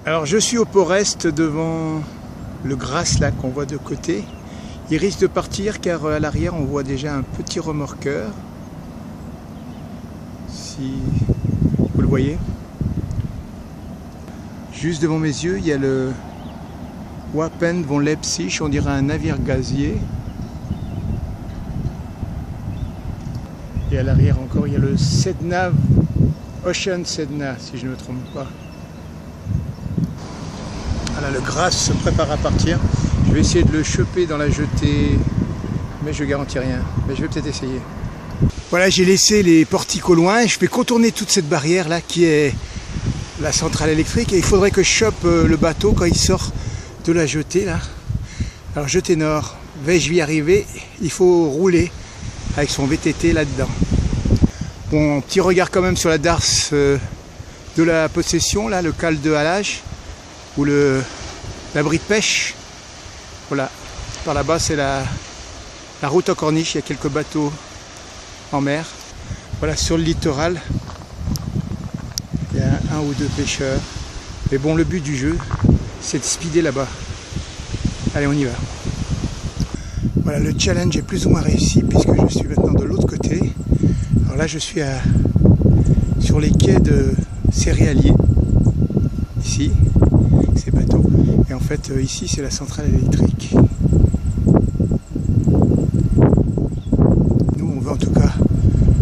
Alors je suis au port est devant le Grasse là qu'on voit de côté. Il risque de partir car à l'arrière on voit déjà un petit remorqueur. Si vous le voyez. Juste devant mes yeux il y a le Wapen von Leipzig, on dirait un navire gazier. Et à l'arrière encore il y a le Sedna, Ocean Sedna si je ne me trompe pas. Voilà, le Grasse se prépare à partir. Je vais essayer de le choper dans la jetée, mais je ne garantis rien. Mais je vais peut-être essayer. Voilà, j'ai laissé les portiques au loin. Je vais contourner toute cette barrière là qui est la centrale électrique. Et il faudrait que je chope le bateau quand il sort de la jetée là. Alors jetée nord, vais-je y arriver? Il faut rouler avec son VTT là-dedans. Bon, petit regard quand même sur la darse de la possession là, le cale de halage. Ou l'abri de pêche. Voilà, par là-bas c'est la route en corniche, il y a quelques bateaux en mer. Voilà, sur le littoral, il y a un ou deux pêcheurs. Mais bon, le but du jeu, c'est de speeder là-bas. Allez, on y va. Voilà, le challenge est plus ou moins réussi puisque je suis maintenant de l'autre côté. Alors là, je suis sur les quais de céréaliers, ici. Ces bateaux. Et en fait, ici, c'est la centrale électrique. Nous, on veut en tout cas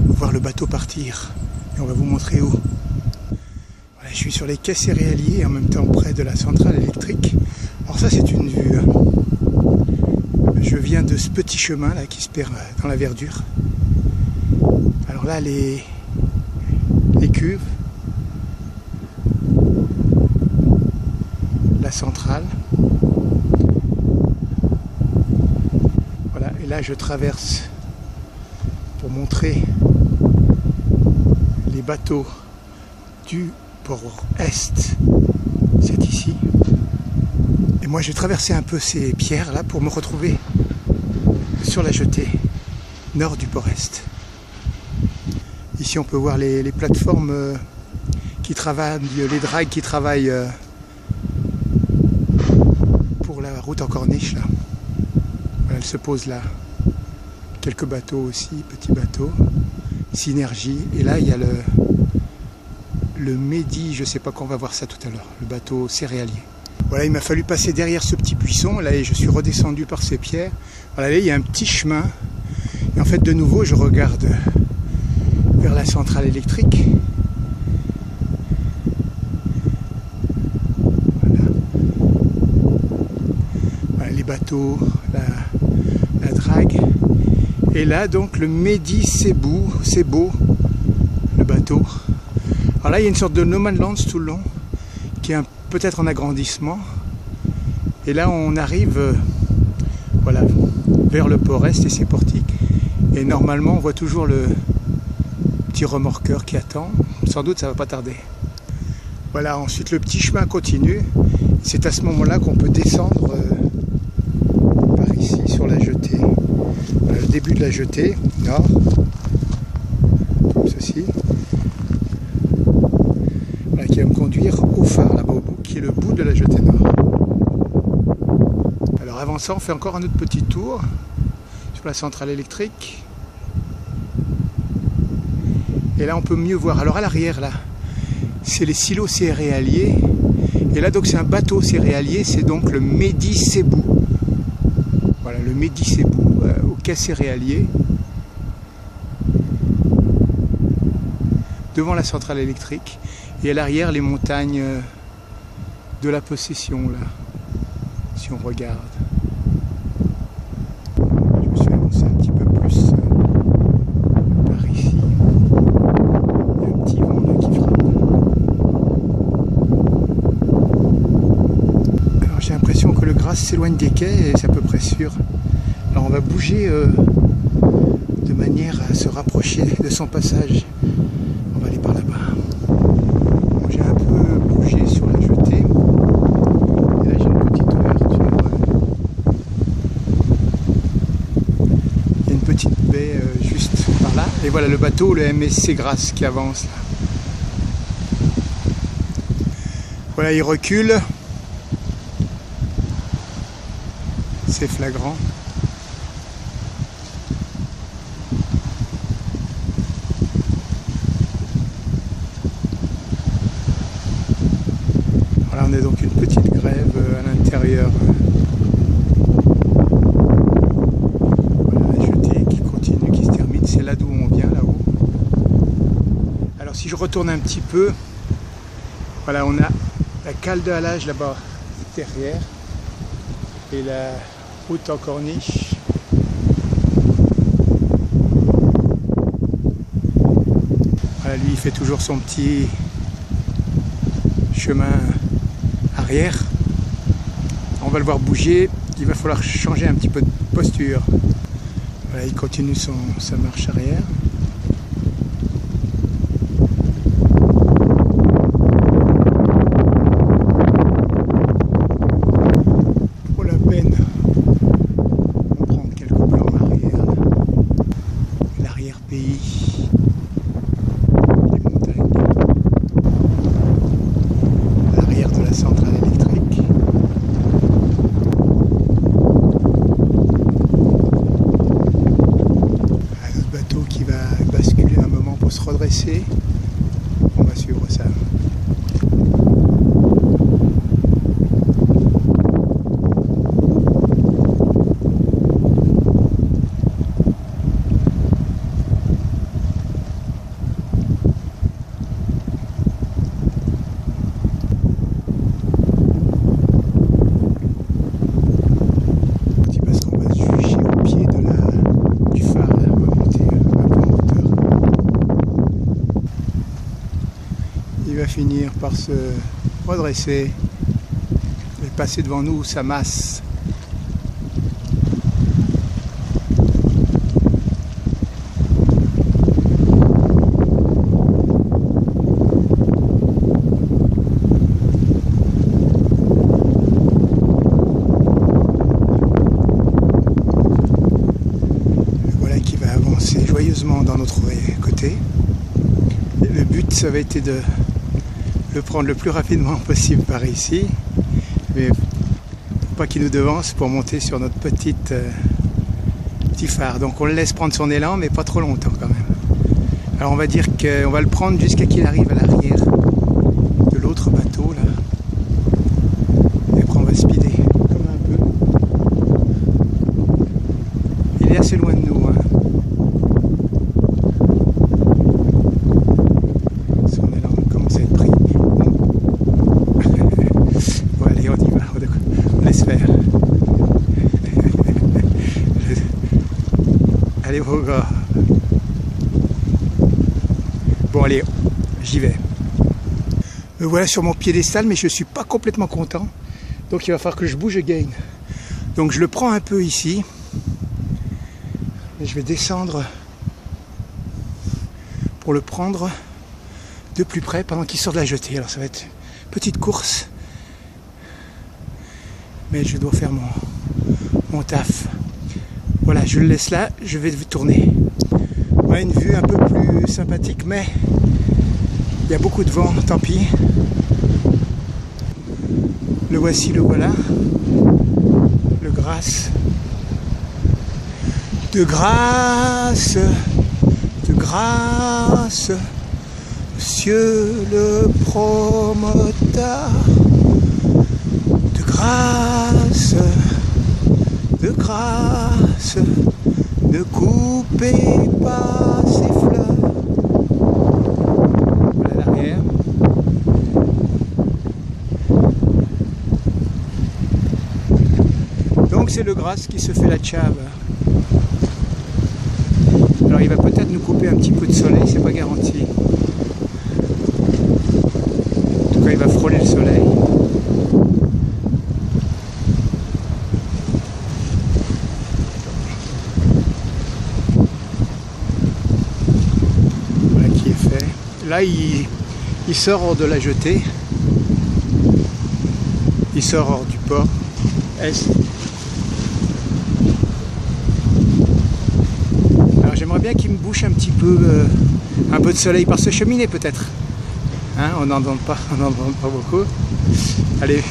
voir le bateau partir. Et on va vous montrer où. Voilà, je suis sur les quais céréaliers et en même temps près de la centrale électrique. Alors ça, c'est une vue. Hein. Je viens de ce petit chemin là qui se perd dans la verdure. Alors là, les cuves. La centrale. Voilà, et là je traverse pour montrer les bateaux du port est. C'est ici. Et moi je vais traverser un peu ces pierres là pour me retrouver sur la jetée nord du port est. Ici on peut voir les plateformes qui travaillent, les dragues qui travaillent la route en corniche là. Voilà, elle se pose là. Quelques bateaux aussi, petits bateaux. Synergie. Et là il y a le Mehdi, je sais pas quand on va voir ça tout à l'heure, le bateau céréalier. Voilà, il m'a fallu passer derrière ce petit buisson là et je suis redescendu par ces pierres. Voilà, là il y a un petit chemin. Et en fait de nouveau je regarde vers la centrale électrique. Bateau, la drague. Et là donc le Mehdi Sebou, le bateau. Alors là il y a une sorte de no man's land tout le long qui est peut-être en agrandissement. Et là on arrive voilà, vers le port est et ses portiques. Et normalement on voit toujours le petit remorqueur qui attend. Sans doute ça va pas tarder. Voilà, ensuite le petit chemin continue. C'est à ce moment-là qu'on peut descendre ici sur la jetée. Voilà, le début de la jetée nord, comme ceci. Voilà, qui va me conduire au phare là-bas au bout, qui est le bout de la jetée nord. Alors avant ça, on fait encore un autre petit tour sur la centrale électrique. Et là, on peut mieux voir. Alors à l'arrière, là, c'est les silos céréaliers. Et là, donc, c'est un bateau céréalier. C'est donc le Mehdi Sebou. Voilà, le Mehdi Sebou au quai céréalier. Devant la centrale électrique. Et à l'arrière, les montagnes de la possession, là. Si on regarde. Je me suis avancé un petit peu plus par ici. Il y a un petit vent là qui frappe. Alors j'ai l'impression que le Grasse s'éloigne des quais et c'est à peu près sûr. Alors on va bouger de manière à se rapprocher de son passage. On va aller par là-bas. Bon, j'ai un peu bougé sur la jetée. Et là j'ai une petite ouverture. Il y a une petite baie juste par là. Et voilà le bateau, le MSC Grasse qui avance là. Voilà, il recule. C'est flagrant. Voilà, on est donc une petite grève à l'intérieur. Voilà, la jetée qui continue, qui se termine. C'est là d'où on vient, là-haut. Alors si je retourne un petit peu, voilà, on a la cale de halage là-bas derrière et la route en corniche. Voilà, lui il fait toujours son petit chemin arrière. On va le voir bouger, il va falloir changer un petit peu de posture. Voilà, il continue sa marche arrière. Redresser, on va suivre ça. Parce qu'on va se juger au pied du phare, là. On va monter un peu en hauteur. Il va finir par se redresser et passer devant nous sa masse. Voilà qui va avancer joyeusement dans notre côté. Le but, ça va été de le prendre le plus rapidement possible par ici, mais pour pas qu'il nous devance, pour monter sur notre petit phare. Donc on le laisse prendre son élan, mais pas trop longtemps quand même. Alors on va dire qu'on va le prendre jusqu'à qu'il arrive à l'arrière de l'autre bateau là, et après on va speeder comme un peu. Il est assez loin de nous, hein. Allez vos gars. Bon allez, j'y vais. Me voilà sur mon piédestal, mais je ne suis pas complètement content. Donc il va falloir que je bouge again. Donc je le prends un peu ici. Et je vais descendre pour le prendre de plus près pendant qu'il sort de la jetée. Alors ça va être une petite course. Mais je dois faire mon taf. Voilà, je le laisse là, je vais tourner. Voilà une vue un peu plus sympathique, mais il y a beaucoup de vent, tant pis. Le voici, le voilà. Le Grasse. De grâce, monsieur le promoteur. De grâce, ne coupez pas ces fleurs. Voilà l'arrière. Donc c'est le Grasse qui se fait la tchave. Alors il va peut-être nous couper un petit peu de soleil, c'est pas garanti. En tout cas il va frôler le soleil. Là, il sort hors de la jetée, il sort hors du port est. Alors j'aimerais bien qu'il me bouche un petit peu de soleil par ce cheminée peut-être. Hein, on n'en donne pas beaucoup. Allez,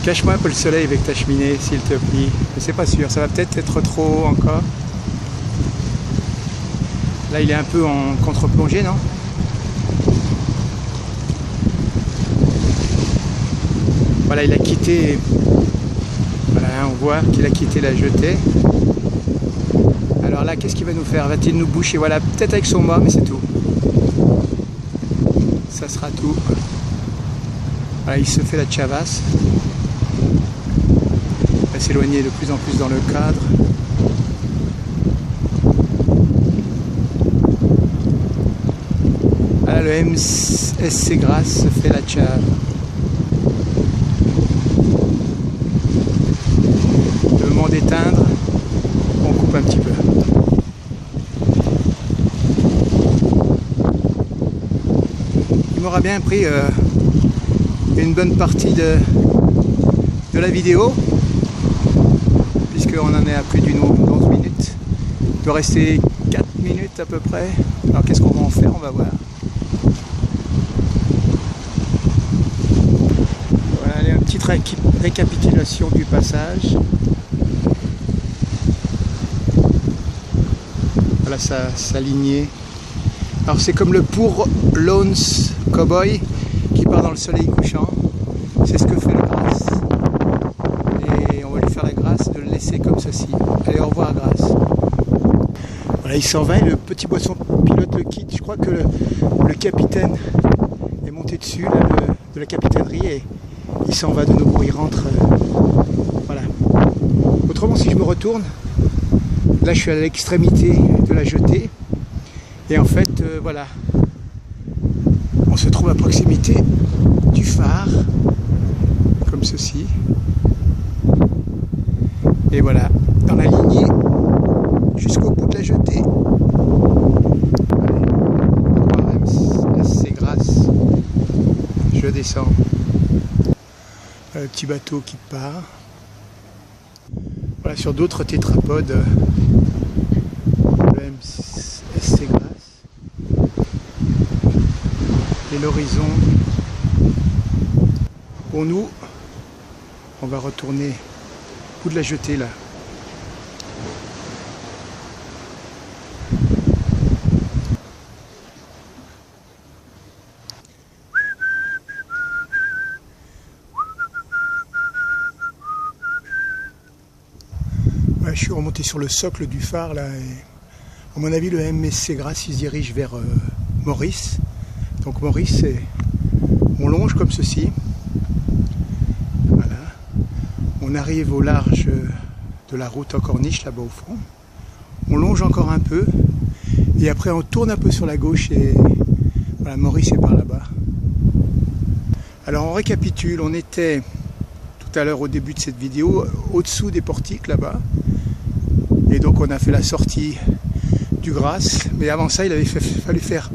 cache-moi un peu le soleil avec ta cheminée, s'il te plaît. Mais c'est pas sûr, ça va peut-être être trop haut encore. Là, il est un peu en contre-plongée, non? Voilà, il a quitté. Voilà, on voit qu'il a quitté la jetée. Alors là, qu'est-ce qu'il va nous faire? Va-t-il nous boucher? Voilà, peut-être avec son mât, mais c'est tout. Ça sera tout. Voilà, il se fait la chavasse. Il va s'éloigner de plus en plus dans le cadre. Voilà, le MSC Grasse se fait la chave. Le moment d'éteindre, on coupe un petit peu. Il m'aura bien pris une bonne partie de la vidéo, puisqu'on en est à plus d'une 11 minutes. Il doit rester 4 minutes à peu près. Alors qu'est-ce qu'on va en faire? On va voir. Voilà, une petite récapitulation du passage. Voilà sa lignée. Alors c'est comme le pour Lawns Cowboy qui part dans le soleil couchant. C'est ce que fait le Grasse. Et on va lui faire la grâce de le laisser comme ceci. Allez, au revoir Grasse. Voilà, il s'en va et le petit poisson pilote le quitte. Je crois que le capitaine est monté dessus là, de la capitainerie et il s'en va de nouveau, il rentre. Voilà. Autrement, si je me retourne, là je suis à l'extrémité de la jetée. Et en fait, voilà, on se trouve à proximité du phare, comme ceci. Et voilà, dans la lignée, jusqu'au bout de la jetée. C'est Grasse. Je descends. Le petit bateau qui part. Voilà, sur d'autres tétrapodes, le MSC Grasse. Et l'horizon. Pour nous, on va retourner au bout de la jetée là. Ouais, je suis remonté sur le socle du phare là. Et à mon avis, le MSC Grasse il se dirige vers Maurice. Donc Maurice, on longe comme ceci. Voilà. On arrive au large de la route en corniche là-bas au fond. On longe encore un peu. Et après on tourne un peu sur la gauche et voilà, Maurice est par là-bas. Alors on récapitule, on était tout à l'heure au début de cette vidéo au-dessous des portiques là-bas. Et donc on a fait la sortie du Grasse. Mais avant ça, il avait fallu faire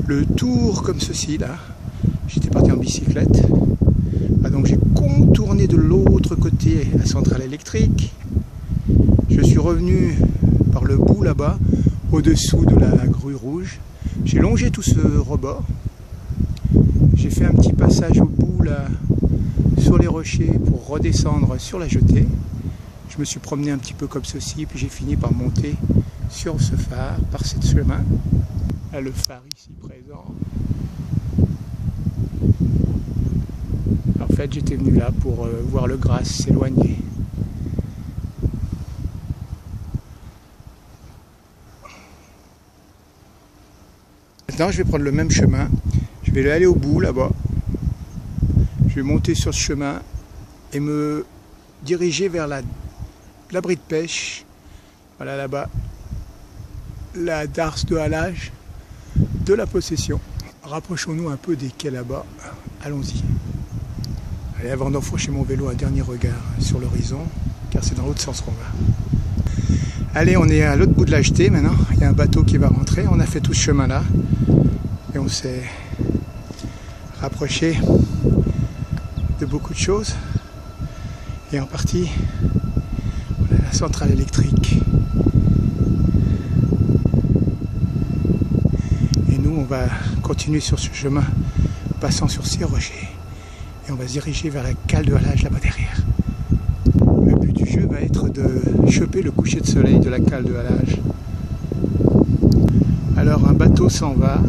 le tour comme ceci là. J'étais parti en bicyclette. Ah, donc j'ai contourné de l'autre côté la centrale électrique. Je suis revenu par le bout là-bas, au-dessous de la grue rouge. J'ai longé tout ce rebord. J'ai fait un petit passage au bout là, sur les rochers pour redescendre sur la jetée. Je me suis promené un petit peu comme ceci, puis j'ai fini par monter sur ce phare, par cette chemin. Là, le phare ici présent. En fait, j'étais venu là pour voir le Grasse s'éloigner. Maintenant, je vais prendre le même chemin. Je vais aller au bout là-bas. Je vais monter sur ce chemin et me diriger vers l'abri de pêche. Voilà là-bas. La darse de halage de la possession. Rapprochons-nous un peu des quais là-bas. Allons-y. Allez, avant d'enfourcher mon vélo, un dernier regard sur l'horizon, car c'est dans l'autre sens qu'on va. Allez, on est à l'autre bout de la jetée maintenant. Il y a un bateau qui va rentrer. On a fait tout ce chemin-là. Et on s'est rapproché de beaucoup de choses. Et en partie, on a la centrale électrique. Et nous, on va continuer sur ce chemin passant sur ces rochers. Et on va se diriger vers la cale de halage là-bas derrière. Le but du jeu va être de choper le coucher de soleil de la cale de halage. Alors un bateau s'en va.